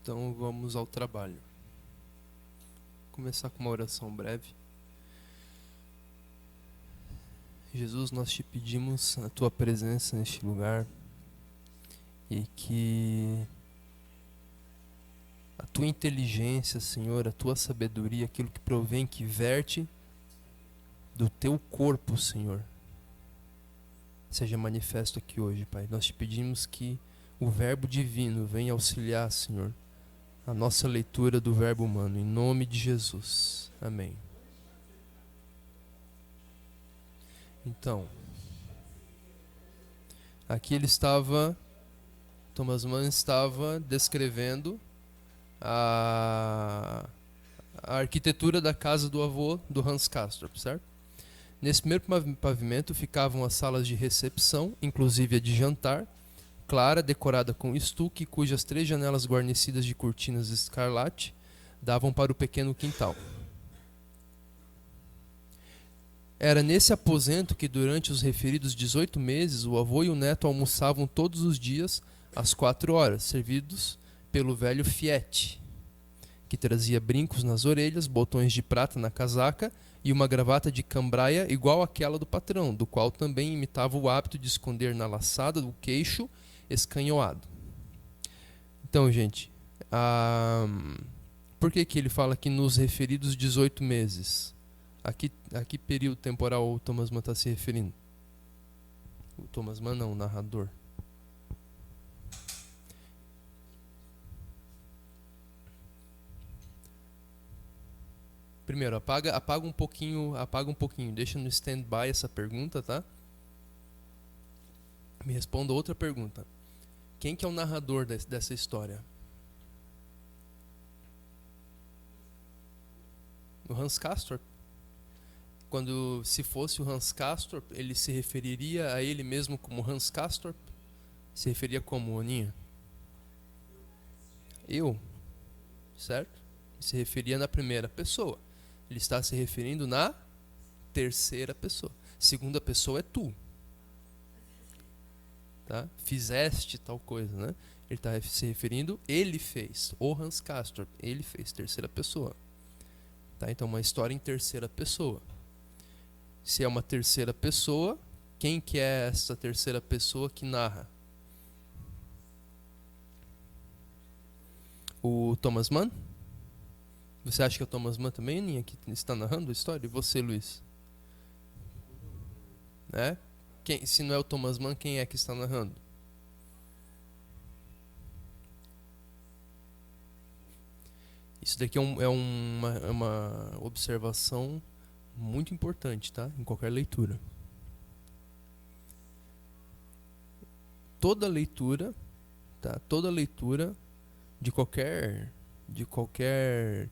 Então vamos ao trabalho. Vou começar com uma oração breve. Jesus, nós te pedimos a tua presença neste lugar e que a tua inteligência, Senhor, a tua sabedoria, aquilo que provém, que verte do teu corpo, Senhor, seja manifesto aqui hoje, Pai. Nós te pedimos que o verbo divino venha auxiliar, Senhor, a nossa leitura do verbo humano, em nome de Jesus. Amém. Então, aqui Thomas Mann estava descrevendo a arquitetura da casa do avô do Hans Castorp, certo? Nesse primeiro pavimento ficavam as salas de recepção, inclusive a de jantar, clara, decorada com estuque, cujas 3 janelas guarnecidas de cortinas escarlate davam para o pequeno quintal. Era nesse aposento que durante os referidos 18 meses o avô e o neto almoçavam todos os dias às 4 horas, servidos pelo velho Fiete, que trazia brincos nas orelhas, botões de prata na casaca e uma gravata de cambraia igual àquela do patrão, do qual também imitava o hábito de esconder na laçada do queixo escanhoado. Então, gente, por que ele fala que nos referidos 18 meses? A que período temporal o Thomas Mann está se referindo? O Thomas Mann não, o narrador. Primeiro, apaga um pouquinho, deixa no stand-by essa pergunta, tá? Me responda outra pergunta. Quem que é o narrador dessa história? O Hans Castorp? Se fosse o Hans Castorp, ele se referiria a ele mesmo como Hans Castorp? Se referia como Aninha? Eu? Certo? Se referia na primeira pessoa. Ele está se referindo na terceira pessoa. Segunda pessoa é tu. Tá? Fizeste tal coisa, né? Ele está se referindo, ele fez. O Hans Castorp, ele fez, terceira pessoa. Tá? Então, uma história em terceira pessoa. Se é uma terceira pessoa, quem que é essa terceira pessoa que narra? O Thomas Mann? Você acha que é o Thomas Mann também, Aninha, que está narrando a história? E você, Luiz? Né? Se não é o Thomas Mann, quem é que está narrando? Isso daqui é uma observação muito importante, tá? Em qualquer leitura. Toda leitura, tá? Toda leitura de qualquer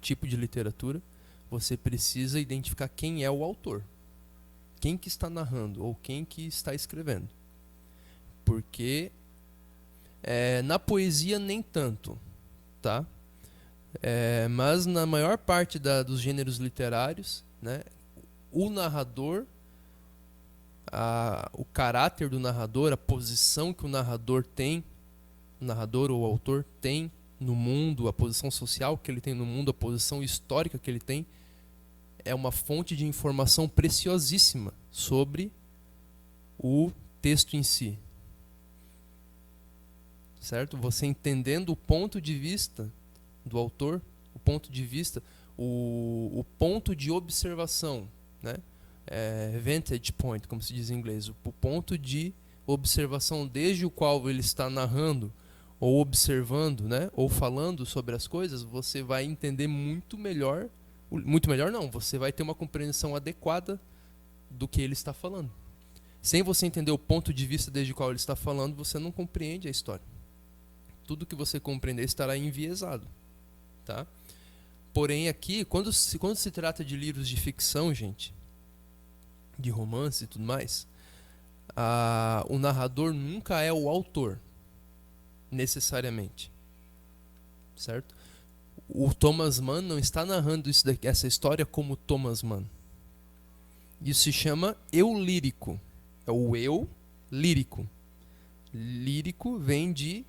tipo de literatura, você precisa identificar quem é o autor. Quem que está narrando ou quem que está escrevendo. Porque na poesia nem tanto, tá? Mas na maior parte dos gêneros literários, né, o narrador, o caráter do narrador, a posição que o narrador tem, o narrador ou o autor tem no mundo, a posição social que ele tem no mundo, a posição histórica que ele tem, é uma fonte de informação preciosíssima sobre o texto em si. Certo? Você entendendo o ponto de vista do autor, o ponto de vista, o ponto de observação, né? Vantage point, como se diz em inglês, o ponto de observação desde o qual ele está narrando ou observando, né, ou falando sobre as coisas, você vai entender muito melhor não, você vai ter uma compreensão adequada do que ele está falando. Sem você entender o ponto de vista desde o qual ele está falando, você não compreende a história. Tudo que você compreender estará enviesado, tá? Porém aqui, quando se trata de livros de ficção, gente, de romance e tudo mais, o narrador nunca é o autor, necessariamente, certo? O Thomas Mann não está narrando essa história como Thomas Mann. Isso se chama eu lírico. É o eu lírico. Lírico vem de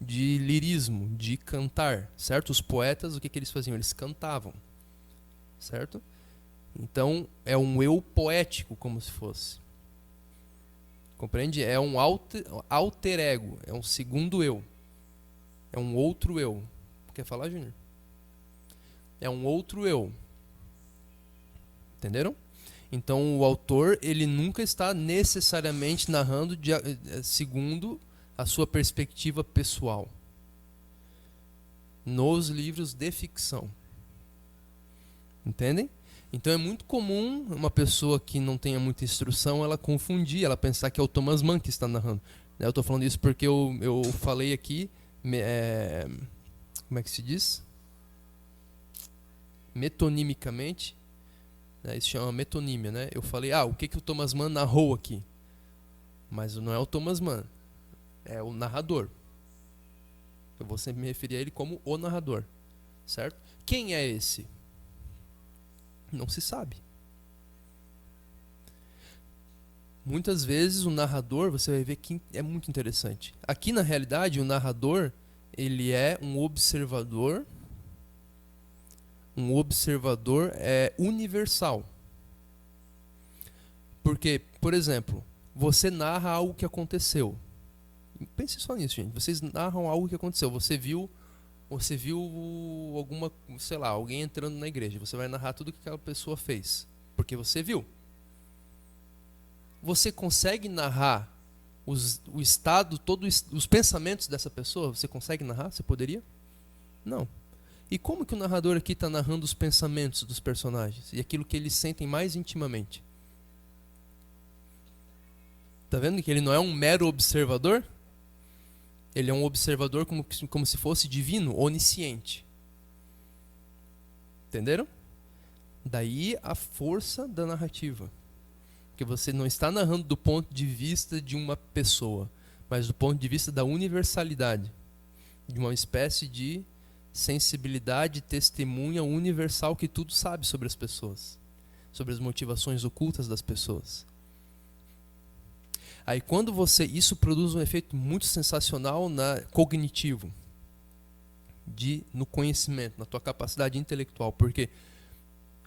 de lirismo, de cantar, certo? Os poetas, o que eles faziam? Eles cantavam, certo? Então, é um eu poético, como se fosse. Compreende? É um alter ego, é um segundo eu. É um outro eu. Quer falar, Júnior? É um outro eu. Entenderam? Então, o autor, ele nunca está necessariamente narrando segundo a sua perspectiva pessoal. Nos livros de ficção. Entendem? Então é muito comum uma pessoa que não tenha muita instrução, ela confundir, ela pensar que é o Thomas Mann que está narrando. Eu estou falando isso porque eu falei aqui, como é que se diz? Metonimicamente, né? Isso chama metonímia, né? Eu falei, o que o Thomas Mann narrou aqui? Mas não é o Thomas Mann, é o narrador. Eu vou sempre me referir a ele como o narrador, certo? Quem é esse? Não se sabe. Muitas vezes o narrador, você vai ver que é muito interessante. Aqui na realidade, o narrador, ele é um observador universal. Porque, por exemplo, você narra algo que aconteceu. Pense só nisso, gente. Vocês narram algo que aconteceu. Você viu alguma, sei lá, alguém entrando na igreja. Você vai narrar tudo que aquela pessoa fez, porque você viu. Você consegue narrar o estado, todos os pensamentos dessa pessoa? Você consegue narrar? Você poderia? Não. E como que o narrador aqui está narrando os pensamentos dos personagens e aquilo que eles sentem mais intimamente? Tá vendo que ele não é um mero observador? Ele é um observador como se fosse divino, onisciente. Entenderam? Daí a força da narrativa. Porque você não está narrando do ponto de vista de uma pessoa, mas do ponto de vista da universalidade. De uma espécie de sensibilidade, testemunha universal que tudo sabe sobre as pessoas. Sobre as motivações ocultas das pessoas. Aí quando isso produz um efeito muito sensacional cognitivo, no conhecimento, na tua capacidade intelectual, porque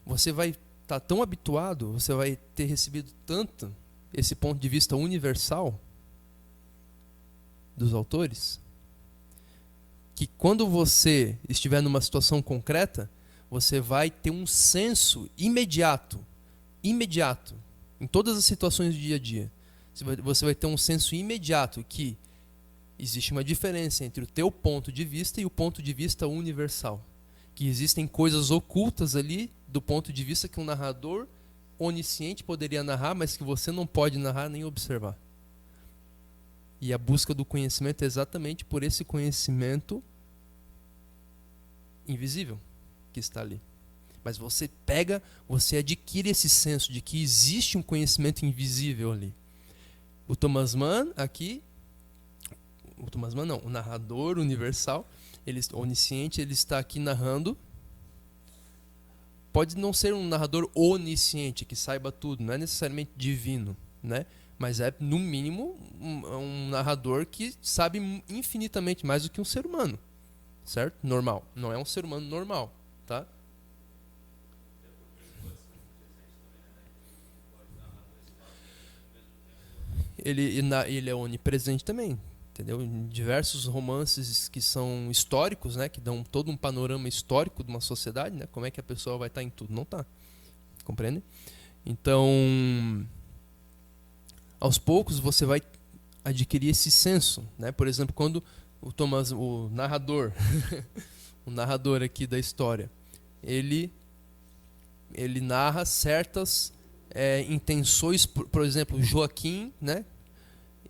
você vai estar tão habituado, você vai ter recebido tanto esse ponto de vista universal dos autores, que quando você estiver numa situação concreta, você vai ter um senso imediato, em todas as situações do dia a dia. Você vai ter um senso imediato que existe uma diferença entre o teu ponto de vista e o ponto de vista universal. Que existem coisas ocultas ali do ponto de vista que um narrador onisciente poderia narrar, mas que você não pode narrar nem observar. E a busca do conhecimento é exatamente por esse conhecimento invisível que está ali. Mas você adquire esse senso de que existe um conhecimento invisível ali. O Thomas Mann aqui, o narrador universal, onisciente, ele está aqui narrando. Pode não ser um narrador onisciente, que saiba tudo, não é necessariamente divino, né? Mas é, no mínimo, um narrador que sabe infinitamente mais do que um ser humano, certo? Normal. Não é um ser humano normal, tá? Ele é onipresente também, entendeu? Em diversos romances que são históricos, né, que dão todo um panorama histórico de uma sociedade, né, como é que a pessoa vai estar em tudo? Não está, compreende? Então, aos poucos você vai adquirir esse senso, né? Por exemplo, quando o narrador, o narrador aqui da história, ele narra certas intenções, por exemplo, Joaquim, né?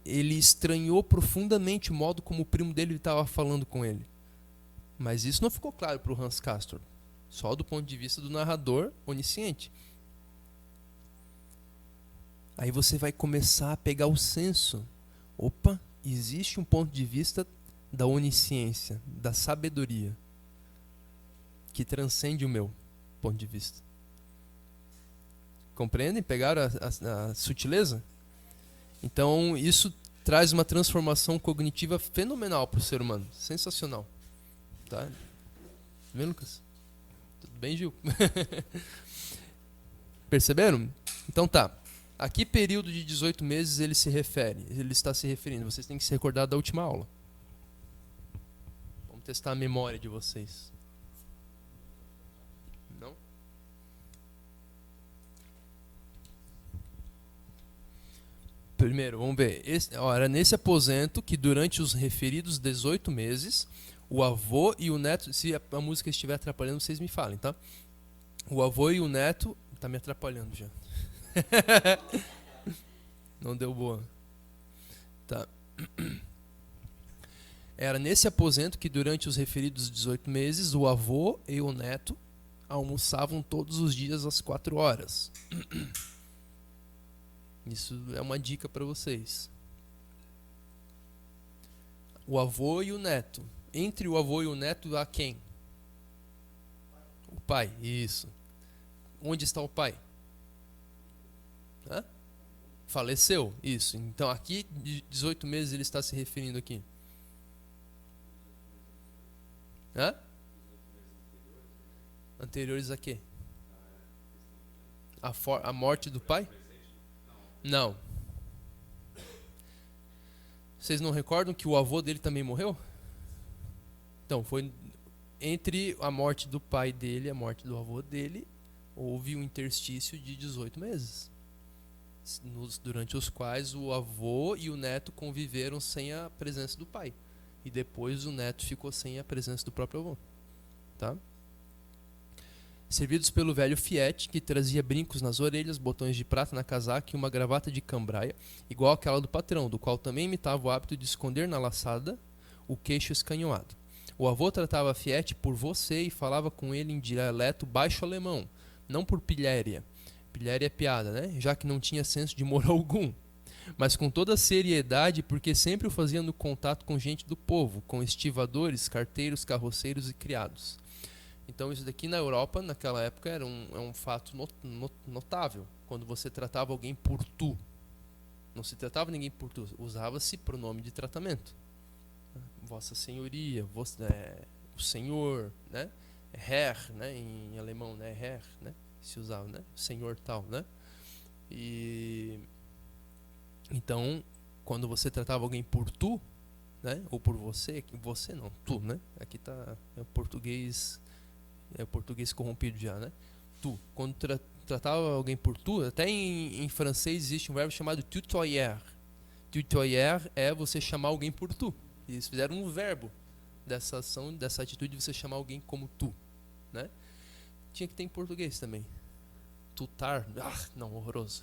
Ele estranhou profundamente o modo como o primo dele estava falando com ele. Mas isso não ficou claro para o Hans Castorp, só do ponto de vista do narrador onisciente. Aí você vai começar a pegar o senso. Opa, existe um ponto de vista da onisciência, da sabedoria, que transcende o meu ponto de vista. Compreendem? Pegaram a sutileza? Então, isso traz uma transformação cognitiva fenomenal para o ser humano. Sensacional. Tá? Vendo, Lucas? Tudo bem, Gil? Perceberam? Então tá. A que período de 18 meses ele se refere? Ele está se referindo. Vocês têm que se recordar da última aula. Vamos testar a memória de vocês. Não? Primeiro, vamos ver. Era nesse aposento que durante os referidos 18 meses, o avô e o neto... Se a música estiver atrapalhando, vocês me falem, tá? O avô e o neto... Tá me atrapalhando já. Não deu boa. Tá. Era nesse aposento que durante os referidos 18 meses, o avô e o neto almoçavam todos os dias às 4 horas. Isso é uma dica para vocês. O avô e o neto. Entre o avô e o neto, há quem? O pai, isso. Onde está o pai? Hã? Faleceu, isso. Então aqui, de 18 meses, ele está se referindo aqui. Hã? Anteriores a quê? A morte do pai? Não. Vocês não recordam que o avô dele também morreu? Então, foi entre a morte do pai dele e a morte do avô dele, houve um interstício de 18 meses. Durante os quais o avô e o neto conviveram sem a presença do pai. E depois o neto ficou sem a presença do próprio avô. Tá? Servidos pelo velho Fiete, que trazia brincos nas orelhas, botões de prata na casaca e uma gravata de cambraia, igual àquela do patrão, do qual também imitava o hábito de esconder na laçada o queixo escanhoado. O avô tratava Fiete por você e falava com ele em dialeto baixo alemão, não por pilhéria. Pilhéria é piada, né? Já que não tinha senso de humor algum. Mas com toda a seriedade, porque sempre o fazia no contato com gente do povo, com estivadores, carteiros, carroceiros e criados. Então isso daqui na Europa, naquela época, era um fato notável. Quando você tratava alguém por tu. Não se tratava ninguém por tu, usava-se pronome de tratamento. Vossa Senhoria, o Senhor, né? Herr, né? Em alemão, né? Herr, né? Se usava, né? Senhor tal, né? E então, quando você tratava alguém por tu, né? Ou por você não, tu, né? Aqui tá o português corrompido já, né? Tu. Quando tratava alguém por tu, até em francês existe um verbo chamado tutoyer. Tutoyer é você chamar alguém por tu. Eles fizeram um verbo dessa ação, dessa atitude de você chamar alguém como tu, né? Tinha que ter em português também. Tutar, não, horroroso.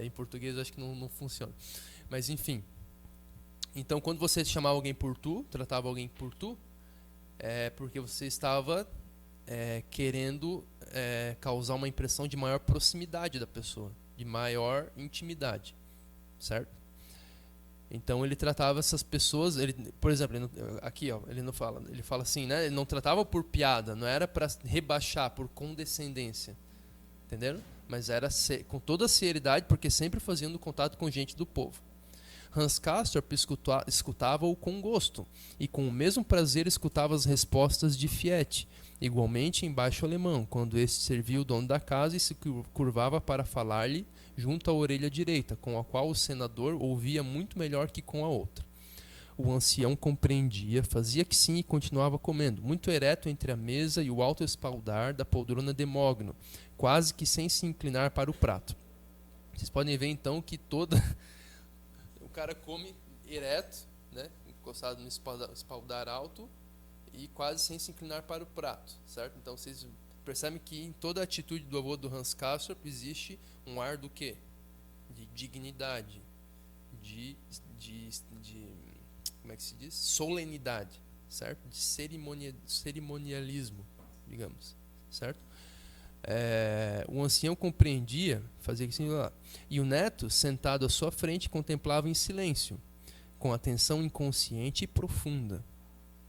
Em português eu acho que não funciona. Mas enfim. Então quando você chamava alguém por tu, tratava alguém por tu, é porque você estava querendo causar uma impressão de maior proximidade da pessoa, de maior intimidade, certo? Então ele tratava essas pessoas, por exemplo, aqui ó, ele não fala, ele fala assim, né? Ele não tratava por piada, não era para rebaixar, por condescendência, entenderam? Mas era com toda a seriedade, porque sempre fazendo contato com gente do povo. Hans Castorp escutava-o com gosto, e com o mesmo prazer escutava as respostas de Fiete, igualmente em baixo alemão, quando este servia o dono da casa e se curvava para falar-lhe junto à orelha direita, com a qual o senador ouvia muito melhor que com a outra. O ancião compreendia, fazia que sim e continuava comendo, muito ereto entre a mesa e o alto espaldar da poltrona de mogno, quase que sem se inclinar para o prato. Vocês podem ver então que o cara come ereto, né, encostado no espaldar alto e quase sem se inclinar para o prato, certo? Então vocês percebem que em toda a atitude do avô do Hans Castorp existe um ar do quê? De dignidade, de como é que se diz? Solenidade, certo? De cerimonialismo, digamos, certo? O ancião compreendia, fazia assim lá, e o neto, sentado à sua frente, contemplava em silêncio, com atenção inconsciente e profunda.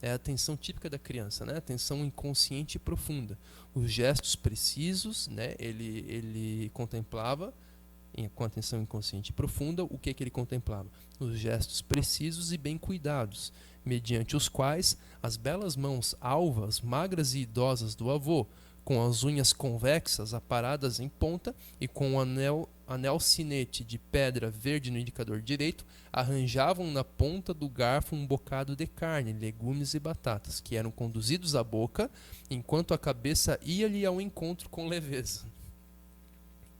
É a atenção típica da criança, né? Atenção inconsciente e profunda. Os gestos precisos, né? Ele contemplava com atenção inconsciente profunda, o que ele contemplava? Os gestos precisos e bem cuidados, mediante os quais as belas mãos alvas, magras e idosas do avô, com as unhas convexas aparadas em ponta e com o anel cinete de pedra verde no indicador direito, arranjavam na ponta do garfo um bocado de carne, legumes e batatas, que eram conduzidos à boca, enquanto a cabeça ia-lhe ao encontro com leveza.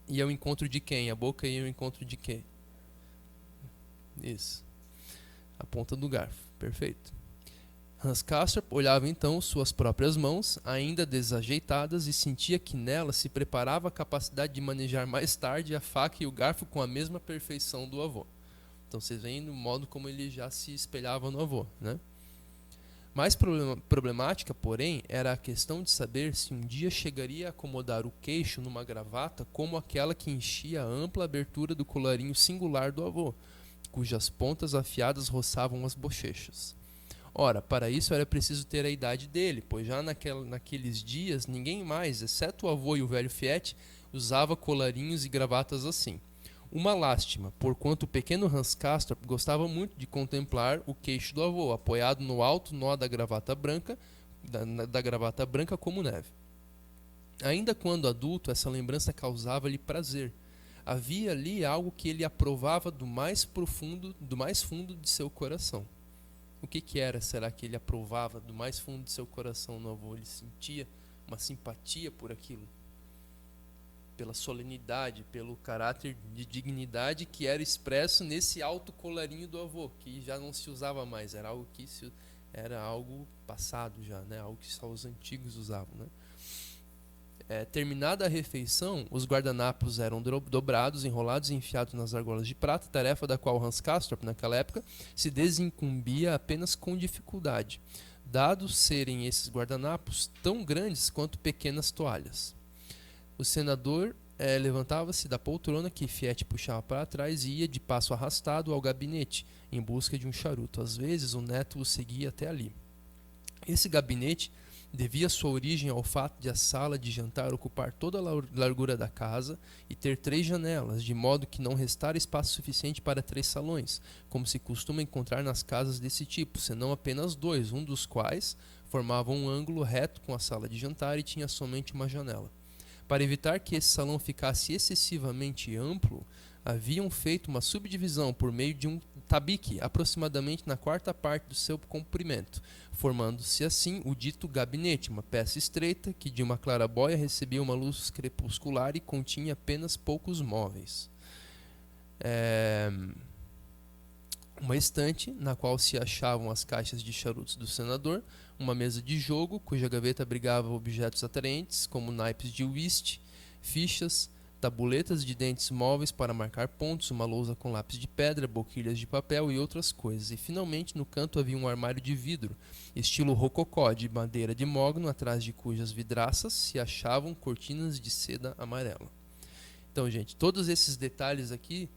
Ia ao encontro de quem? A boca ia ao encontro de quem? Isso. A ponta do garfo. Perfeito. Hans Castorp olhava então suas próprias mãos, ainda desajeitadas, e sentia que nelas se preparava a capacidade de manejar mais tarde a faca e o garfo com a mesma perfeição do avô. Então vocês veem no modo como ele já se espelhava no avô, né? Mais problemática, porém, era a questão de saber se um dia chegaria a acomodar o queixo numa gravata como aquela que enchia a ampla abertura do colarinho singular do avô, cujas pontas afiadas roçavam as bochechas. Ora, para isso era preciso ter a idade dele, pois já naqueles dias ninguém mais, exceto o avô e o velho Fiete, usava colarinhos e gravatas assim. Uma lástima, porquanto o pequeno Hans Castorp gostava muito de contemplar o queixo do avô, apoiado no alto nó da gravata branca, da gravata branca como neve. Ainda quando adulto, essa lembrança causava-lhe prazer. Havia ali algo que ele aprovava do mais fundo de seu coração. O que era? Será que ele aprovava do mais fundo de seu coração no avô? Ele sentia uma simpatia por aquilo? Pela solenidade, pelo caráter de dignidade que era expresso nesse alto colarinho do avô, que já não se usava mais, era algo passado já, né? Algo que só os antigos usavam, né? Terminada a refeição, os guardanapos eram dobrados, enrolados e enfiados nas argolas de prata, tarefa da qual Hans Castorp, naquela época, se desincumbia apenas com dificuldade, dados serem esses guardanapos tão grandes quanto pequenas toalhas. O senador levantava-se da poltrona que Fiete puxava para trás e ia de passo arrastado ao gabinete, em busca de um charuto. Às vezes o neto o seguia até ali. Esse gabinete devia sua origem ao fato de a sala de jantar ocupar toda a largura da casa e ter 3 janelas, de modo que não restara espaço suficiente para 3 salões, como se costuma encontrar nas casas desse tipo, senão apenas 2, um dos quais formava um ângulo reto com a sala de jantar e tinha somente uma janela. Para evitar que esse salão ficasse excessivamente amplo, haviam feito uma subdivisão por meio de um tabique, aproximadamente na 4ª parte do seu comprimento, formando-se assim o dito gabinete, uma peça estreita que de uma clarabóia recebia uma luz crepuscular e continha apenas poucos móveis. Uma estante, na qual se achavam as caixas de charutos do senador, uma mesa de jogo, cuja gaveta abrigava objetos atraentes, como naipes de uísque, fichas, tabuletas de dentes móveis para marcar pontos, uma lousa com lápis de pedra, boquilhas de papel e outras coisas. E finalmente no canto havia um armário de vidro, estilo rococó, de madeira de mogno, atrás de cujas vidraças se achavam cortinas de seda amarela. Então, gente, todos esses detalhes aqui,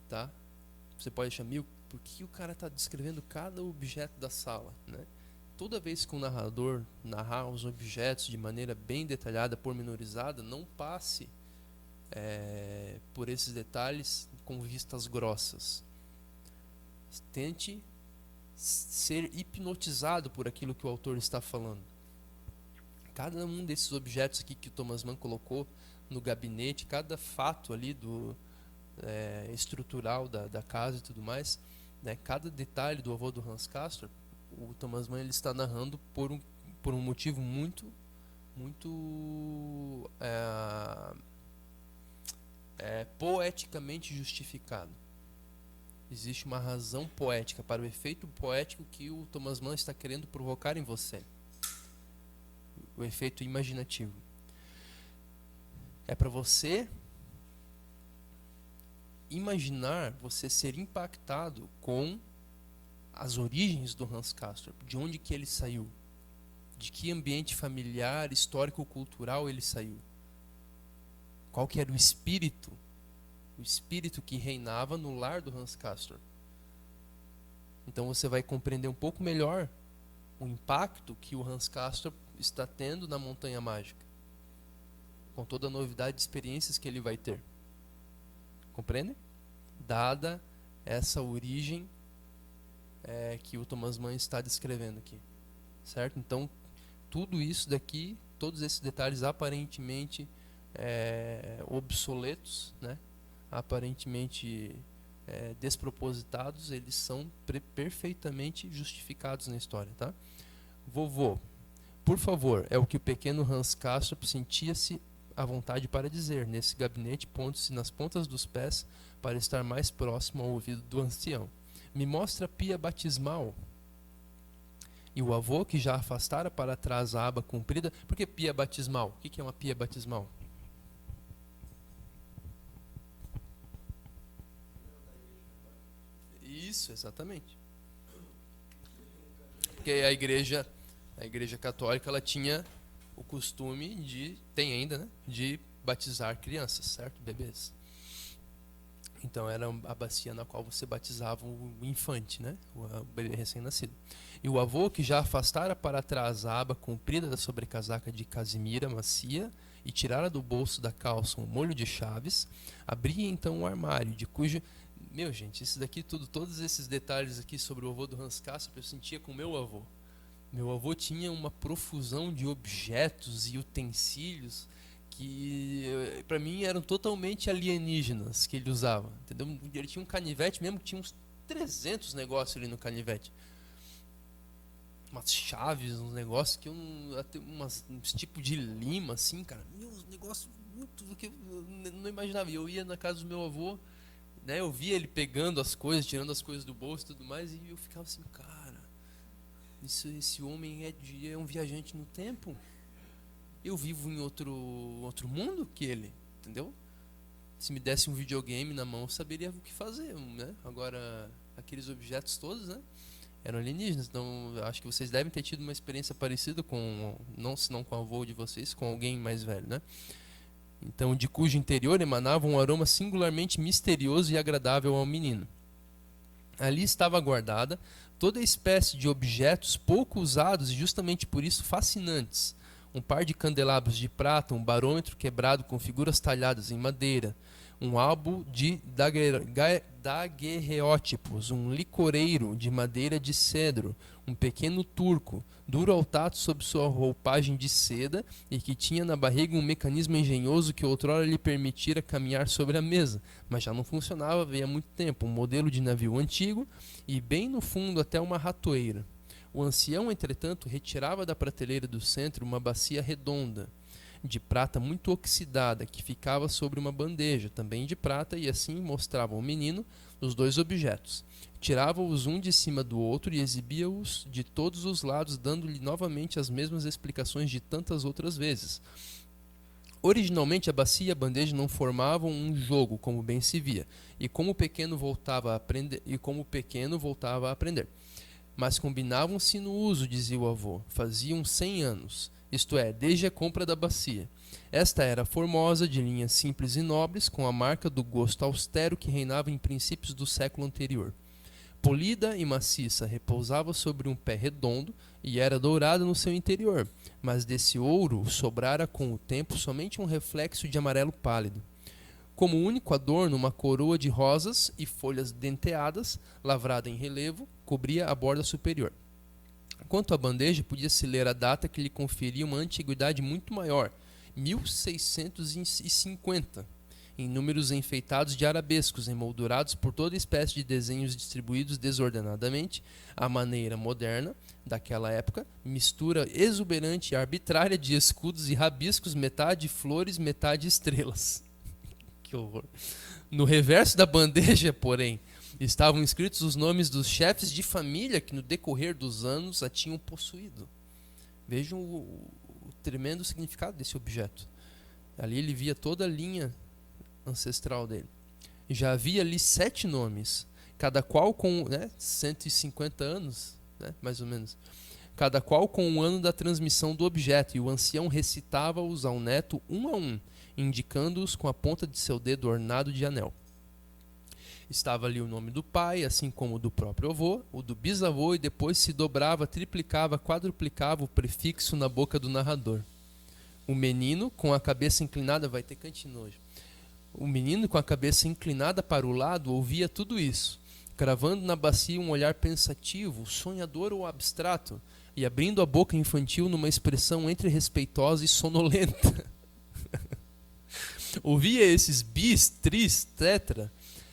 tá? Você pode achar, por que o cara está descrevendo cada objeto da sala, né? Toda vez que o narrador narrar os objetos de maneira bem detalhada, pormenorizada, não passe por esses detalhes com vistas grossas. Tente ser hipnotizado por aquilo que o autor está falando. Cada um desses objetos aqui que o Thomas Mann colocou no gabinete, cada fato ali estrutural da casa e tudo mais, né, cada detalhe do avô do Hans Castorp, o Thomas Mann ele está narrando por um motivo muito poeticamente justificado. Existe uma razão poética para o efeito poético que o Thomas Mann está querendo provocar em você. O efeito imaginativo. É para você imaginar, você ser impactado com as origens do Hans Castorp, de onde que ele saiu, de que ambiente familiar, histórico-cultural ele saiu, qual que era o espírito que reinava no lar do Hans Castorp. Então você vai compreender um pouco melhor o impacto que o Hans Castorp está tendo na Montanha Mágica, com toda a novidade de experiências que ele vai ter. Compreendem? Dada essa origem que o Thomas Mann está descrevendo aqui, certo? Então, tudo isso daqui, todos esses detalhes aparentemente obsoletos, né? Aparentemente despropositados, eles são perfeitamente justificados na história, tá? Vovô, por favor, é o que o pequeno Hans Castorp sentia-se à vontade para dizer. Nesse gabinete, pondo-se nas pontas dos pés para estar mais próximo ao ouvido do ancião. Me mostra a pia batismal. E o avô, que já afastara para trás a aba comprida... Por que pia batismal? O que é uma pia batismal? Isso, exatamente. Porque a igreja católica, ela tinha o costume tem ainda, né, de batizar crianças, certo? Bebês. Então era a bacia na qual você batizava o infante, né? O bebê recém-nascido. E o avô, que já afastara para trás a aba comprida da sobrecasaca de casimira macia e tirara do bolso da calça um molho de chaves, abria então o armário, de cujo... Meu, gente, isso daqui tudo, todos esses detalhes aqui sobre o avô do Hans Castorp, eu sentia com o meu avô. Meu avô tinha uma profusão de objetos e utensílios que para mim eram totalmente alienígenas que ele usava, entendeu? Ele tinha um canivete mesmo que tinha uns 300 negócios ali no canivete. Umas chaves, uns negócios que uns tipo de lima assim, cara. Meu, um negócio muito que eu não imaginava. Eu ia na casa do meu avô, né? Eu via ele pegando as coisas, tirando as coisas do bolso e tudo mais, e eu ficava assim, cara, esse homem é um viajante no tempo. Eu vivo em outro mundo que ele, entendeu? Se me desse um videogame na mão, eu saberia o que fazer, né? Agora, aqueles objetos todos, né, eram alienígenas. Então, acho que vocês devem ter tido uma experiência parecida com, não senão com o avô de vocês, com alguém mais velho, né? Então, de cujo interior emanava um aroma singularmente misterioso e agradável ao menino. Ali estava guardada toda espécie de objetos pouco usados e justamente por isso fascinantes. Um par de candelabros de prata, um barômetro quebrado com figuras talhadas em madeira, um álbum de daguerreótipos, um licoreiro de madeira de cedro, um pequeno turco, duro ao tato sob sua roupagem de seda e que tinha na barriga um mecanismo engenhoso que outrora lhe permitira caminhar sobre a mesa, mas já não funcionava havia muito tempo, um modelo de navio antigo e bem no fundo até uma ratoeira. O ancião, entretanto, retirava da prateleira do centro uma bacia redonda, de prata muito oxidada, que ficava sobre uma bandeja, também de prata, e assim mostrava ao menino os dois objetos. Tirava-os um de cima do outro e exibia-os de todos os lados, dando-lhe novamente as mesmas explicações de tantas outras vezes. Originalmente a bacia e a bandeja não formavam um jogo, como bem se via, e como o pequeno voltava a aprender. Mas combinavam-se no uso, dizia o avô. Faziam 100 anos, isto é, desde a compra da bacia. Esta era formosa, de linhas simples e nobres, com a marca do gosto austero que reinava em princípios do século anterior. Polida e maciça, repousava sobre um pé redondo e era dourada no seu interior, mas desse ouro sobrara com o tempo somente um reflexo de amarelo pálido. Como único adorno, uma coroa de rosas e folhas denteadas, lavrada em relevo, cobria a borda superior. Quanto à bandeja, podia-se ler a data que lhe conferia uma antiguidade muito maior, 1650, em números enfeitados de arabescos, emoldurados por toda espécie de desenhos distribuídos desordenadamente, à maneira moderna daquela época, mistura exuberante e arbitrária de escudos e rabiscos, metade flores, metade estrelas. Que horror. No reverso da bandeja, porém, estavam escritos os nomes dos chefes de família que no decorrer dos anos a tinham possuído. Vejam o tremendo significado desse objeto. Ali ele via toda a linha ancestral dele. Já havia ali 7 nomes, cada qual com 150 anos, né, mais ou menos. Cada qual com um ano da transmissão do objeto, e o ancião recitava-os ao neto um a um, indicando-os com a ponta de seu dedo ornado de anel. Estava ali o nome do pai, assim como o do próprio avô, o do bisavô, e depois se dobrava, triplicava, quadruplicava o prefixo na boca do narrador. O menino, com a cabeça inclinada, vai ter cantinho hoje. O menino, com a cabeça inclinada para o lado, ouvia tudo isso, cravando na bacia um olhar pensativo, sonhador ou abstrato, e abrindo a boca infantil numa expressão entre respeitosa e sonolenta. Ouvia esses bis, tris, tetra,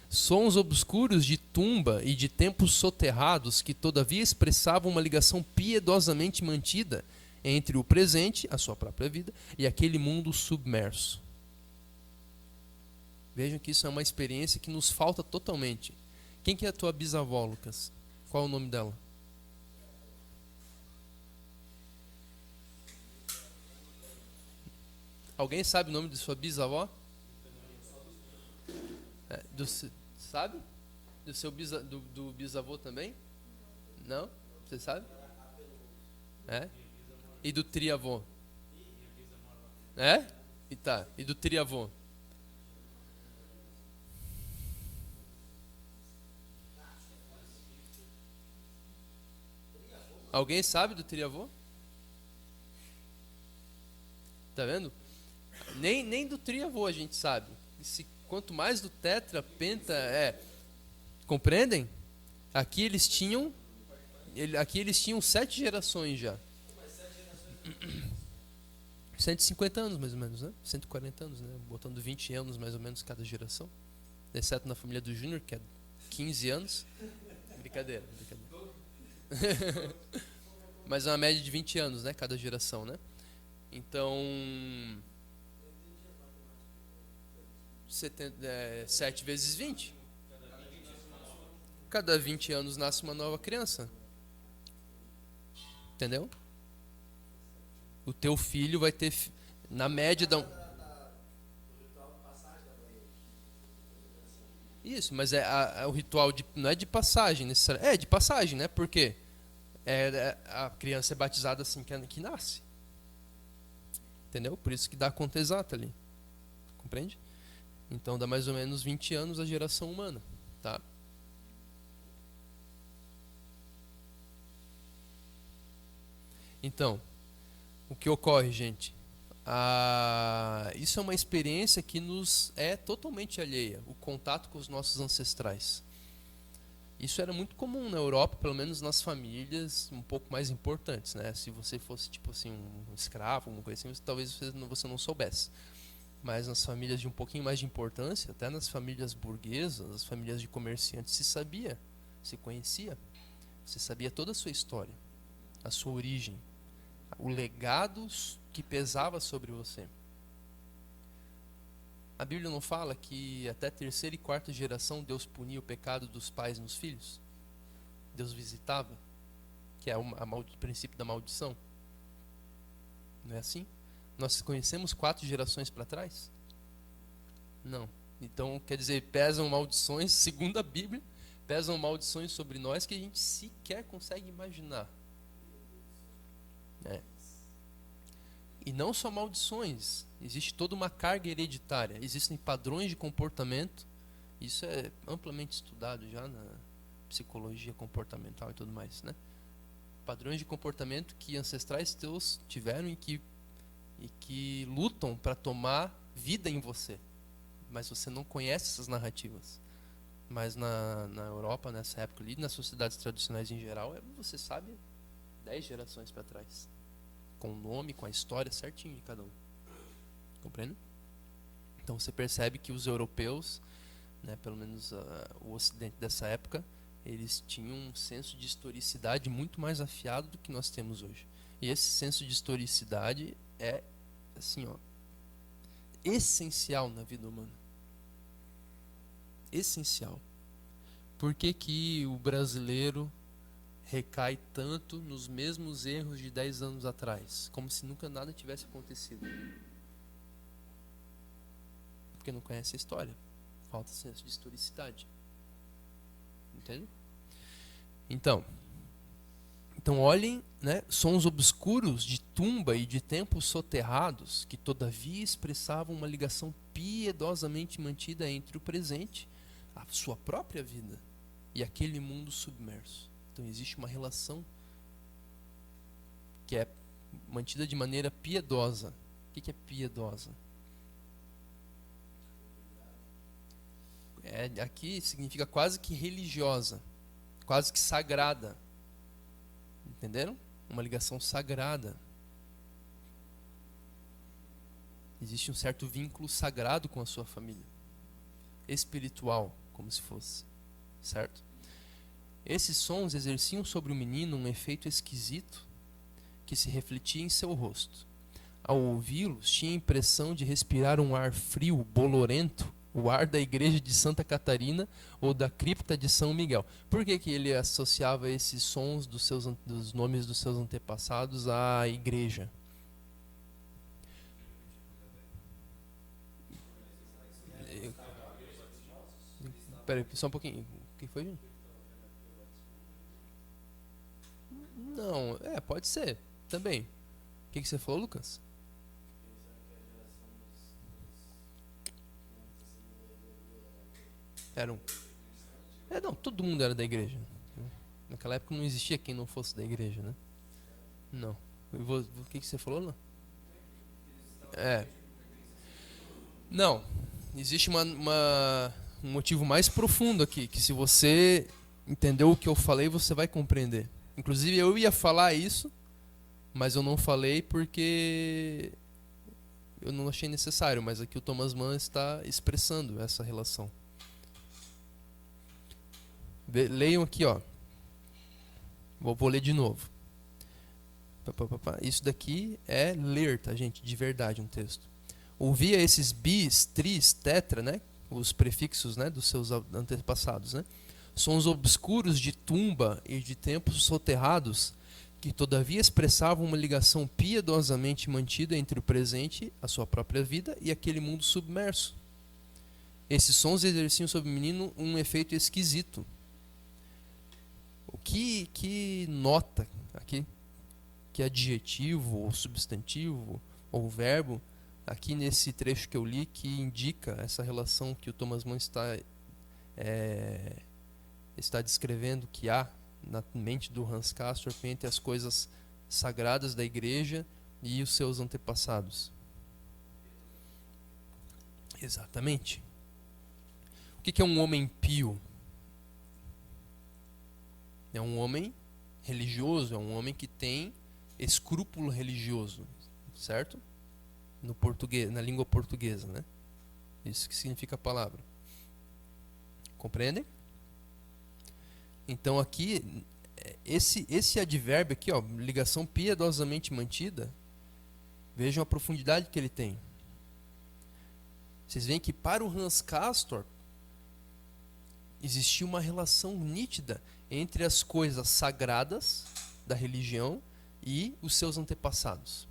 sons obscuros de tumba e de tempos soterrados que todavia expressavam uma ligação piedosamente mantida entre o presente, a sua própria vida, e aquele mundo submerso. Vejam que isso é uma experiência que nos falta totalmente. Quem que é a tua bisavó, Lucas? Qual é o nome dela? Alguém sabe o nome de sua bisavó? Sabe? Do seu do bisavô também? Não? Você sabe? É? E do triavô? É? E tá. E do triavô? Alguém sabe do triavô? Tá vendo? Nem do triavô a gente sabe. Quanto mais do tetra, penta, compreendem? Aqui eles tinham, aqui eles tinham 7 gerações já. 150 anos mais ou menos, né? 140 anos, né? Botando 20 anos mais ou menos cada geração. Exceto na família do Júnior, que é 15 anos. Brincadeira. Mas é uma média de 20 anos, né? Cada geração, né? Então, 7 vezes 20. Cada 20 anos nasce uma nova criança. Entendeu? O teu filho vai ter, na média, Isso, mas o ritual não é de passagem necessariamente. É de passagem, né? Por quê? A criança é batizada assim que nasce. Entendeu? Por isso que dá a conta exata ali. Compreende? Então dá mais ou menos 20 anos a geração humana. Tá? Então, o que ocorre, gente? Isso é uma experiência que nos é totalmente alheia, o contato com os nossos ancestrais. Isso era muito comum na Europa, pelo menos nas famílias um pouco mais importantes, né? Se você fosse tipo assim um escravo, alguma coisa assim, talvez você não soubesse. Mas nas famílias de um pouquinho mais de importância, até nas famílias burguesas, as famílias de comerciantes, se sabia, se conhecia, se sabia toda a sua história, a sua origem, o legado que pesava sobre você. A Bíblia não fala que até terceira e quarta geração Deus punia o pecado dos pais nos filhos? Deus visitava, que é o princípio da maldição. Não é assim? Nós conhecemos 4 gerações para trás? Não. Então, quer dizer, pesam maldições, segundo a Bíblia, pesam maldições sobre nós que a gente sequer consegue imaginar. E não só maldições, existe toda uma carga hereditária, existem padrões de comportamento, isso é amplamente estudado já na psicologia comportamental e tudo mais, né? Padrões de comportamento que ancestrais teus tiveram e que lutam para tomar vida em você, mas você não conhece essas narrativas. Mas na Europa, nessa época ali, nas sociedades tradicionais em geral, você sabe 10 gerações para trás. Com o nome, com a história certinho de cada um. Compreende? Então você percebe que os europeus, né, pelo menos o ocidente dessa época, eles tinham um senso de historicidade muito mais afiado do que nós temos hoje. E esse senso de historicidade é assim, essencial na vida humana. Essencial. Por que que o brasileiro recai tanto nos mesmos erros de 10 anos atrás, como se nunca nada tivesse acontecido? Porque não conhece a história, falta senso de historicidade. Entende? Então olhem, né, sons obscuros de tumba e de tempos soterrados que todavia expressavam uma ligação piedosamente mantida entre o presente, a sua própria vida, e aquele mundo submerso. Então existe uma relação que é mantida de maneira piedosa. O que é piedosa? Aqui significa quase que religiosa, quase que sagrada. Entenderam? Uma ligação sagrada. Existe um certo vínculo sagrado com a sua família. Espiritual, como se fosse. Certo? Esses sons exerciam sobre o menino um efeito esquisito que se refletia em seu rosto. Ao ouvi-los, tinha a impressão de respirar um ar frio, bolorento, o ar da igreja de Santa Catarina ou da cripta de São Miguel. Por que ele associava esses sons dos nomes dos seus antepassados à igreja? Peraí, só um pouquinho. O que foi, gente? Não, pode ser, também. O que você falou, Lucas? Eram. Não, todo mundo era da igreja. Naquela época não existia quem não fosse da igreja, né? Não. O que você falou, não? É. Não. Existe um motivo mais profundo aqui, que se você entendeu o que eu falei, você vai compreender. Inclusive, eu ia falar isso, mas eu não falei porque eu não achei necessário, mas aqui o Thomas Mann está expressando essa relação. Leiam aqui, ó. Vou ler de novo. Isso daqui é ler, tá, gente? De verdade, um texto. Ouvia esses bis, tris, tetra, né? Os prefixos, né? Dos seus antepassados, né? Sons obscuros de tumba e de templos soterrados que todavia expressavam uma ligação piedosamente mantida entre o presente, a sua própria vida, e aquele mundo submerso. Esses sons exerciam sobre o menino um efeito esquisito. O que nota aqui, que adjetivo, ou substantivo, ou verbo, aqui nesse trecho que eu li, que indica essa relação que o Thomas Mann está descrevendo que há na mente do Hans Castorp entre as coisas sagradas da igreja e os seus antepassados. Exatamente. O que é um homem pio? É um homem religioso, é um homem que tem escrúpulo religioso, certo? No português, na língua portuguesa, né? Isso que significa a palavra. Compreendem? Então aqui, esse advérbio aqui, ó, ligação piedosamente mantida, vejam a profundidade que ele tem. Vocês veem que para o Hans Castorp existia uma relação nítida entre as coisas sagradas da religião e os seus antepassados.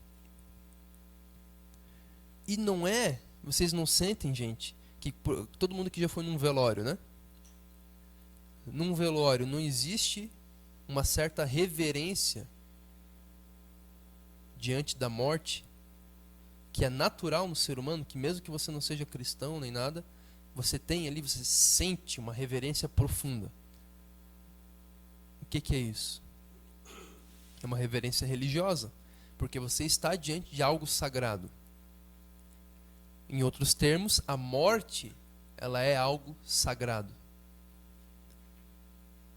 E não vocês não sentem, gente, que todo mundo que já foi num velório, né? Num velório não existe uma certa reverência diante da morte que é natural no ser humano, que mesmo que você não seja cristão nem nada, você tem ali, você sente uma reverência profunda. O que é isso? É uma reverência religiosa, porque você está diante de algo sagrado. Em outros termos, a morte, ela é algo sagrado.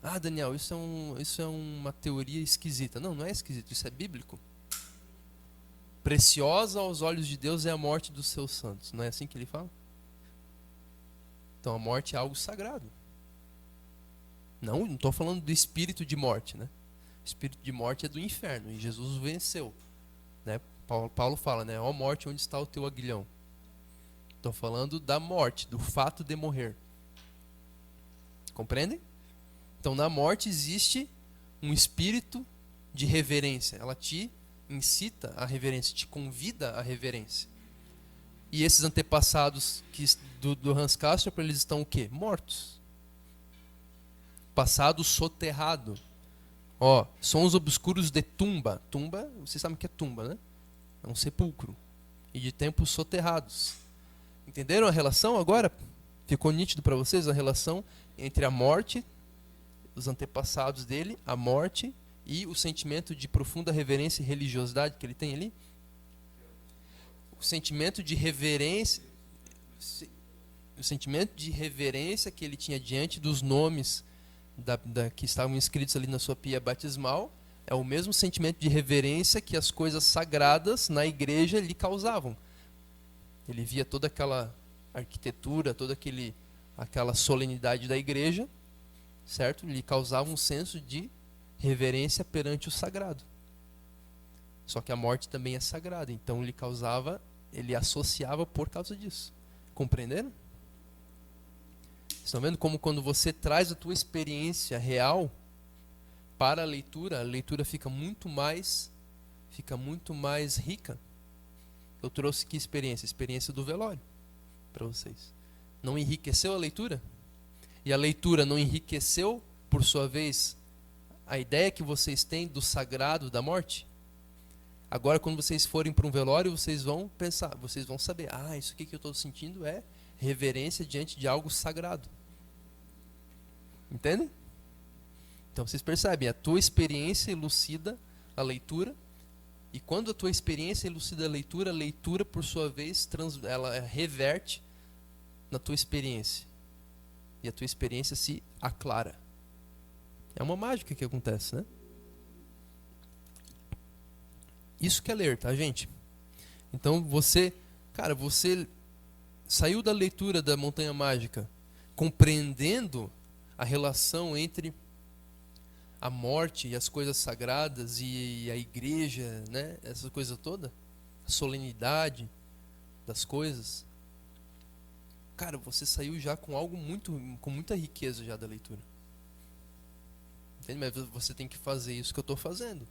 Ah, Daniel, isso é uma teoria esquisita. Não, não é esquisito, isso é bíblico. Preciosa aos olhos de Deus é a morte dos seus santos. Não é assim que ele fala? Então a morte é algo sagrado. Não estou falando do espírito de morte, né? O espírito de morte é do inferno e Jesus o venceu, né? Paulo fala, né? Ó morte, onde está o teu aguilhão? Estou falando da morte, do fato de morrer. Compreendem? Então na morte existe um espírito de reverência. Ela te incita à reverência, te convida à reverência. E esses antepassados do Hans Castorp, eles estão o quê? Mortos. Passado soterrado. Ó, sons obscuros de tumba. Tumba, vocês sabem o que é tumba, né? É um sepulcro. E de tempos soterrados. Entenderam a relação agora? Ficou nítido para vocês a relação entre a morte, os antepassados dele, a morte e o sentimento de profunda reverência e religiosidade que ele tem ali? O sentimento de reverência. o sentimento de reverência que ele tinha diante dos nomes que estavam escritos ali na sua pia batismal é o mesmo sentimento de reverência que as coisas sagradas na igreja lhe causavam. Ele via toda aquela arquitetura, aquela solenidade da igreja, certo? Lhe causava um senso de reverência perante o sagrado. Só que a morte também é sagrada, então ele associava por causa disso. Compreenderam? Estão vendo como quando você traz a tua experiência real para a leitura fica muito mais rica. Eu trouxe que experiência? A experiência do velório para vocês. Não enriqueceu a leitura? E a leitura não enriqueceu, por sua vez, a ideia que vocês têm do sagrado da morte? Agora, quando vocês forem para um velório, vocês vão pensar, vocês vão saber, isso aqui que eu estou sentindo é reverência diante de algo sagrado. Entende? Então vocês percebem, a tua experiência elucida a leitura, e quando a tua experiência elucida a leitura por sua vez, ela reverte na tua experiência. E a tua experiência se aclara. É uma mágica que acontece, né? Isso que é ler, tá, gente? Então você saiu da leitura da Montanha Mágica compreendendo a relação entre a morte e as coisas sagradas e a igreja, né? Essa coisa toda, a solenidade das coisas. Cara, você saiu já com algo com muita riqueza já da leitura. Entende? Mas você tem que fazer isso que eu estou fazendo.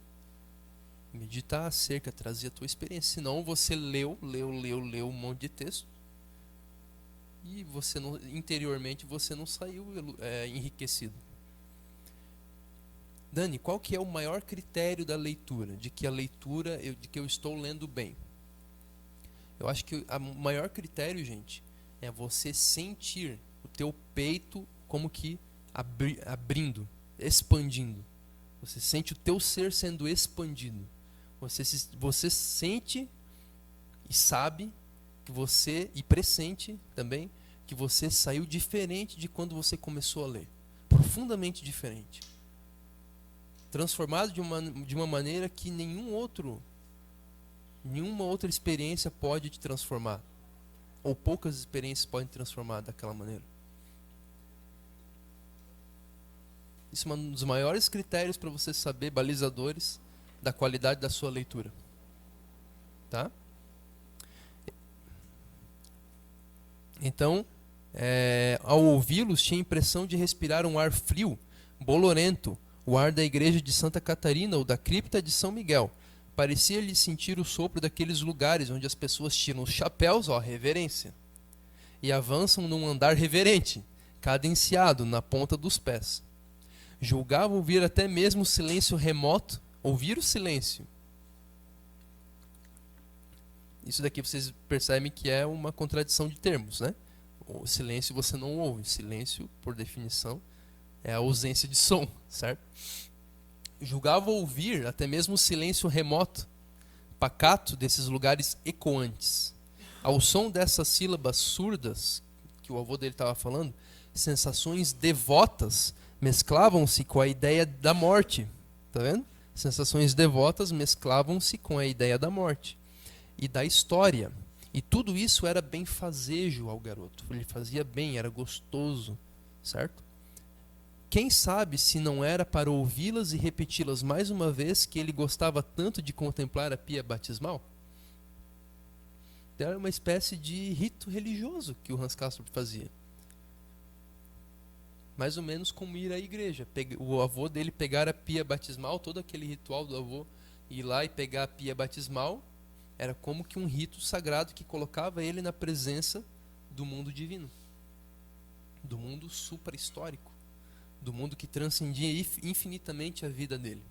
Meditar acerca, trazer a tua experiência. Senão você leu um monte de texto e você não, interiormente você não saiu enriquecido. Dani, qual que é o maior critério da leitura? De que eu estou lendo bem? Eu acho que o maior critério, gente, é você sentir o teu peito como que abrindo, expandindo. Você sente o teu ser sendo expandido. Você sente e sabe e pressente também que você saiu diferente de quando você começou a ler. Profundamente diferente. Transformado de uma maneira que nenhuma outra experiência pode te transformar. Ou poucas experiências podem te transformar daquela maneira. Isso é um dos maiores critérios para você saber, balizadores da qualidade da sua leitura. Tá? Então, ao ouvi-los, tinha a impressão de respirar um ar frio, bolorento, o ar da igreja de Santa Catarina ou da cripta de São Miguel. Parecia-lhe sentir o sopro daqueles lugares onde as pessoas tiram os chapéus, reverência, e avançam num andar reverente, cadenciado na ponta dos pés. Julgava ouvir até mesmo o silêncio remoto, ouvir o silêncio. Isso daqui vocês percebem que é uma contradição de termos, né? O silêncio você não ouve. Silêncio, por definição, é a ausência de som, certo? Julgava ouvir até mesmo o silêncio remoto, pacato desses lugares ecoantes. Ao som dessas sílabas surdas, que o avô dele estava falando, sensações devotas mesclavam-se com a ideia da morte. Tá vendo? Sensações devotas mesclavam-se com a ideia da morte e da história. E tudo isso era benfazejo ao garoto. Ele fazia bem, era gostoso, certo? Quem sabe se não era para ouvi-las e repeti-las mais uma vez que ele gostava tanto de contemplar a pia batismal? Era uma espécie de rito religioso que o Hans Castorp fazia. Mais ou menos como ir à igreja. O avô dele pegar a pia batismal, todo aquele ritual do avô, ir lá e pegar a pia batismal, era como que um rito sagrado que colocava ele na presença do mundo divino, do mundo supra-histórico, do mundo que transcendia infinitamente a vida dele.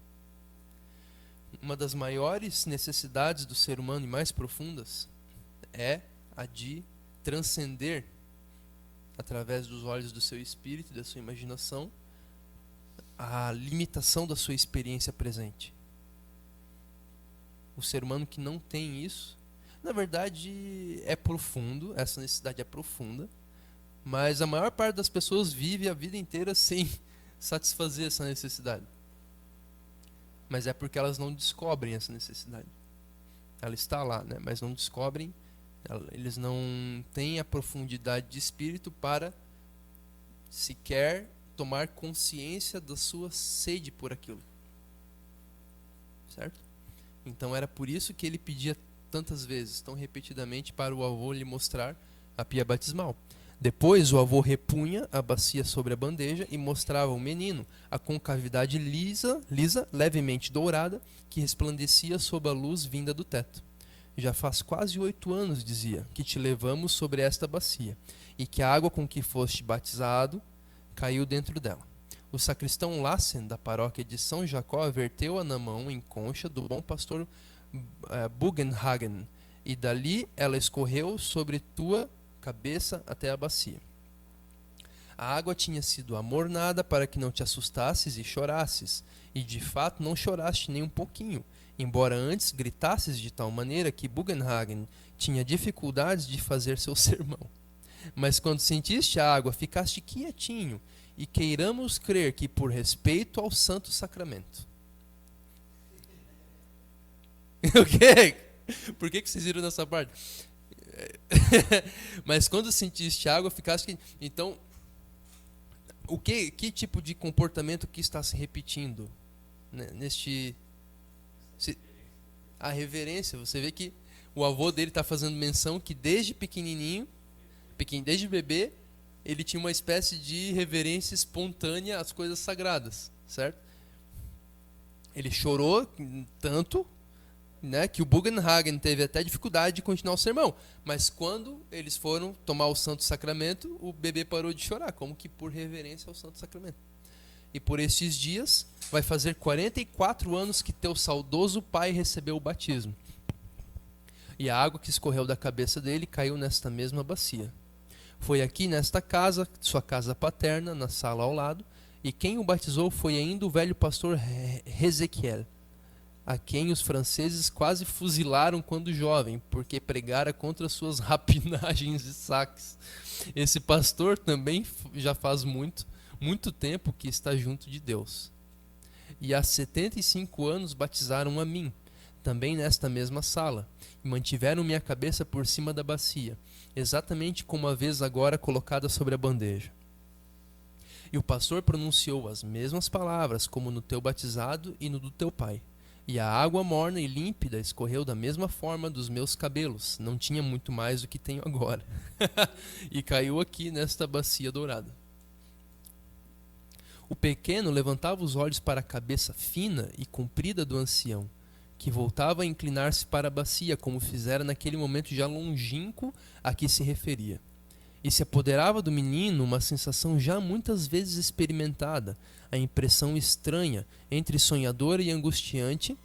Uma das maiores necessidades do ser humano e mais profundas é a de transcender, através dos olhos do seu espírito e da sua imaginação, a limitação da sua experiência presente. O ser humano que não tem isso, na verdade, é profundo, essa necessidade é profunda, Mas a maior parte das pessoas vive a vida inteira sem satisfazer essa necessidade. Mas é porque elas não descobrem essa necessidade. Ela está lá, né? Mas não descobrem, eles não têm a profundidade de espírito para sequer tomar consciência da sua sede por aquilo. Certo? Então era por isso que ele pedia tantas vezes, tão repetidamente, para o avô lhe mostrar a pia batismal. Depois o avô repunha a bacia sobre a bandeja e mostrava ao menino a concavidade lisa, levemente dourada, que resplandecia sob a luz vinda do teto. Já faz quase 8 anos, dizia, que te levamos sobre esta bacia, e que a água com que foste batizado caiu dentro dela. O sacristão Lassen, da paróquia de São Jacó, verteu-a na mão em concha do bom pastor Bugenhagen, e dali ela escorreu sobre tua cabeça até a bacia. A água tinha sido amornada para que não te assustasses e chorasses, e de fato não choraste nem um pouquinho, embora antes gritasses de tal maneira que Bugenhagen tinha dificuldades de fazer seu sermão. Mas quando sentiste a água, ficaste quietinho, e queiramos crer que por respeito ao Santo Sacramento. O quê? Por que vocês viram nessa parte? Mas quando sentiste água, ficaste... Então, que tipo de comportamento que está se repetindo, né, a reverência? Você vê que o avô dele está fazendo menção que desde pequenininho, desde bebê, ele tinha uma espécie de reverência espontânea às coisas sagradas, certo? Ele chorou tanto, né, que o Bugenhagen teve até dificuldade de continuar o sermão. Mas quando eles foram tomar o Santo Sacramento, o bebê parou de chorar, como que por reverência ao Santo Sacramento. E por estes dias, vai fazer 44 anos que teu saudoso pai recebeu o batismo. E a água que escorreu da cabeça dele caiu nesta mesma bacia. Foi aqui nesta casa, sua casa paterna, na sala ao lado, e quem o batizou foi ainda o velho pastor Ezequiel, a quem os franceses quase fuzilaram quando jovem, porque pregara contra suas rapinagens e saques. Esse pastor também já faz muito tempo que está junto de Deus. E há 75 anos batizaram a mim, também nesta mesma sala, e mantiveram minha cabeça por cima da bacia, exatamente como a vez agora colocada sobre a bandeja. E o pastor pronunciou as mesmas palavras como no teu batizado e no do teu pai. E a água morna e límpida escorreu da mesma forma dos meus cabelos, não tinha muito mais do que tenho agora, e caiu aqui nesta bacia dourada. O pequeno levantava os olhos para a cabeça fina e comprida do ancião, que voltava a inclinar-se para a bacia, como fizera naquele momento já longínquo a que se referia. E se apoderava do menino uma sensação já muitas vezes experimentada, a impressão estranha, entre sonhadora e angustiante,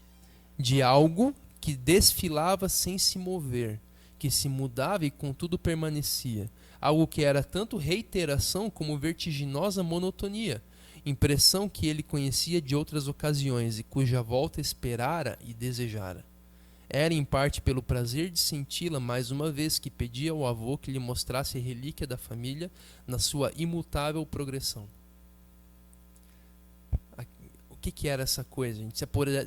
de algo que desfilava sem se mover, que se mudava e contudo permanecia, algo que era tanto reiteração como vertiginosa monotonia, impressão que ele conhecia de outras ocasiões e cuja volta esperara e desejara. Era em parte pelo prazer de senti-la mais uma vez que pedia ao avô que lhe mostrasse a relíquia da família na sua imutável progressão. O que era essa coisa? A gente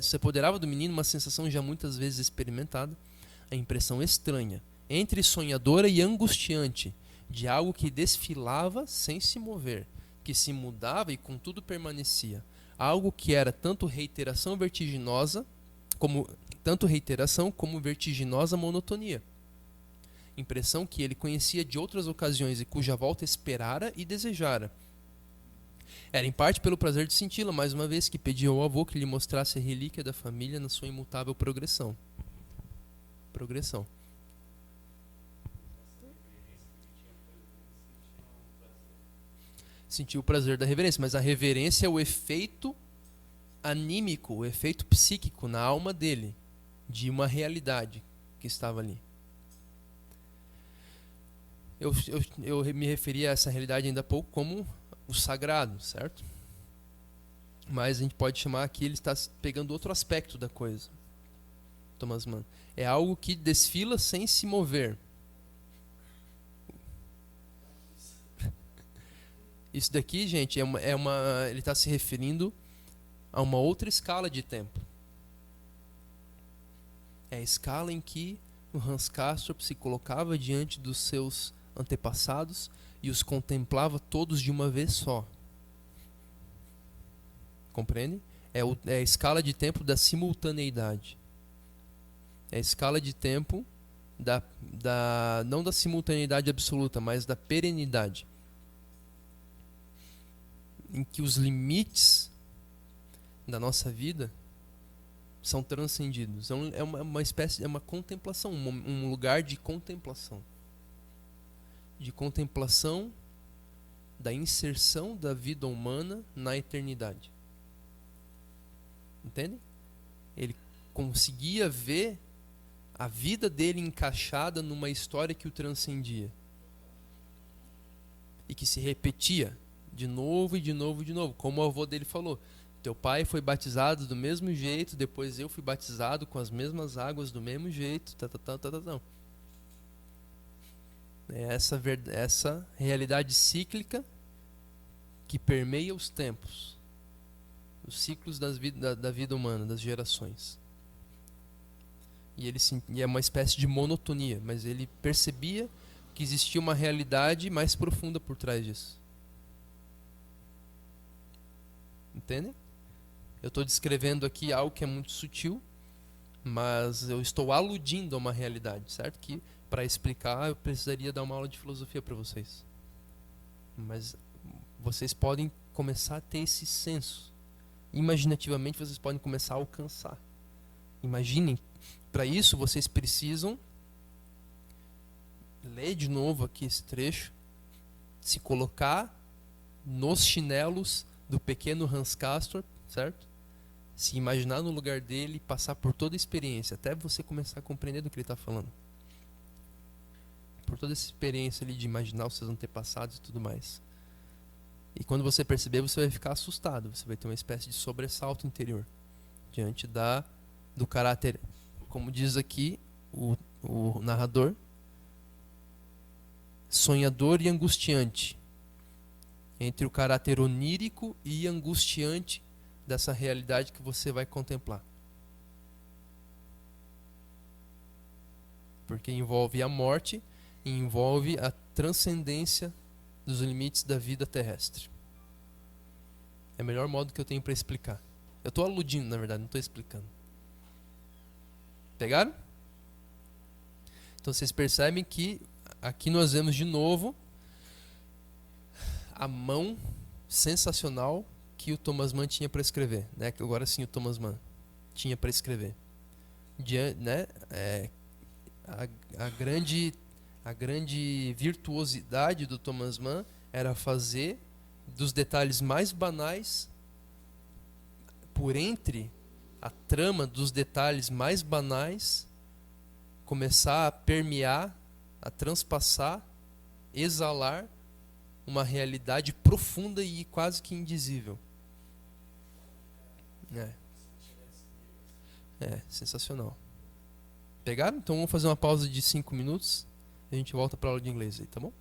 se apoderava do menino uma sensação já muitas vezes experimentada, a impressão estranha, entre sonhadora e angustiante, de algo que desfilava sem se mover, que se mudava e contudo permanecia, algo que era tanto reiteração como vertiginosa monotonia. Impressão que ele conhecia de outras ocasiões e cuja volta esperara e desejara. Era em parte pelo prazer de senti-la, mais uma vez, que pedia ao avô que lhe mostrasse a relíquia da família na sua imutável progressão. Sentiu o prazer da reverência, mas a reverência é o efeito anímico, o efeito psíquico na alma dele, de uma realidade que estava ali. Eu me referi a essa realidade ainda há pouco como o sagrado, certo? Mas a gente pode chamar aqui, ele está pegando outro aspecto da coisa. Thomas Mann. É algo que desfila sem se mover. Isso daqui, gente, ele está se referindo a uma outra escala de tempo. É a escala em que o Hans Castorp se colocava diante dos seus antepassados e os contemplava todos de uma vez só. Compreende? É a escala de tempo da simultaneidade. É a escala de tempo não da simultaneidade absoluta, mas da perenidade. Em que os limites da nossa vida são transcendidos. É uma espécie, é uma contemplação, um lugar de contemplação. De contemplação da inserção da vida humana na eternidade. Entende? Ele conseguia ver a vida dele encaixada numa história que o transcendia. E que se repetia de novo e de novo e de novo. Como o avô dele falou. Teu pai foi batizado do mesmo jeito, depois eu fui batizado com as mesmas águas do mesmo jeito. É essa realidade cíclica que permeia os tempos. Os ciclos da vida humana, das gerações. E é uma espécie de monotonia, mas ele percebia que existia uma realidade mais profunda por trás disso. Entende? Eu estou descrevendo aqui algo que é muito sutil, mas eu estou aludindo a uma realidade, certo? Que para explicar eu precisaria dar uma aula de filosofia para vocês. Mas vocês podem começar a ter esse senso. Imaginativamente vocês podem começar a alcançar. Imaginem, para isso vocês precisam ler de novo aqui esse trecho, se colocar nos chinelos do pequeno Hans Castorp, certo? Se imaginar no lugar dele, passar por toda a experiência, até você começar a compreender do que ele está falando. Por toda essa experiência ali de imaginar os seus antepassados e tudo mais. E quando você perceber, você vai ficar assustado. Você vai ter uma espécie de sobressalto interior diante do caráter, como diz aqui o narrador, sonhador e angustiante, entre o caráter onírico e angustiante dessa realidade que você vai contemplar. Porque envolve a morte e envolve a transcendência dos limites da vida terrestre. É o melhor modo que eu tenho para explicar. Eu estou aludindo, na verdade, não estou explicando. Pegaram? Então vocês percebem que aqui nós vemos de novo a mão sensacional que o Thomas Mann tinha para escrever, né? Que agora sim o Thomas Mann tinha para escrever, né? A grande virtuosidade do Thomas Mann era fazer dos detalhes mais banais, por entre a trama dos detalhes mais banais, começar a permear, a transpassar, exalar uma realidade profunda e quase que indizível. Sensacional. Pegaram? Então vamos fazer uma pausa de 5 minutos e a gente volta para a aula de inglês aí, tá bom?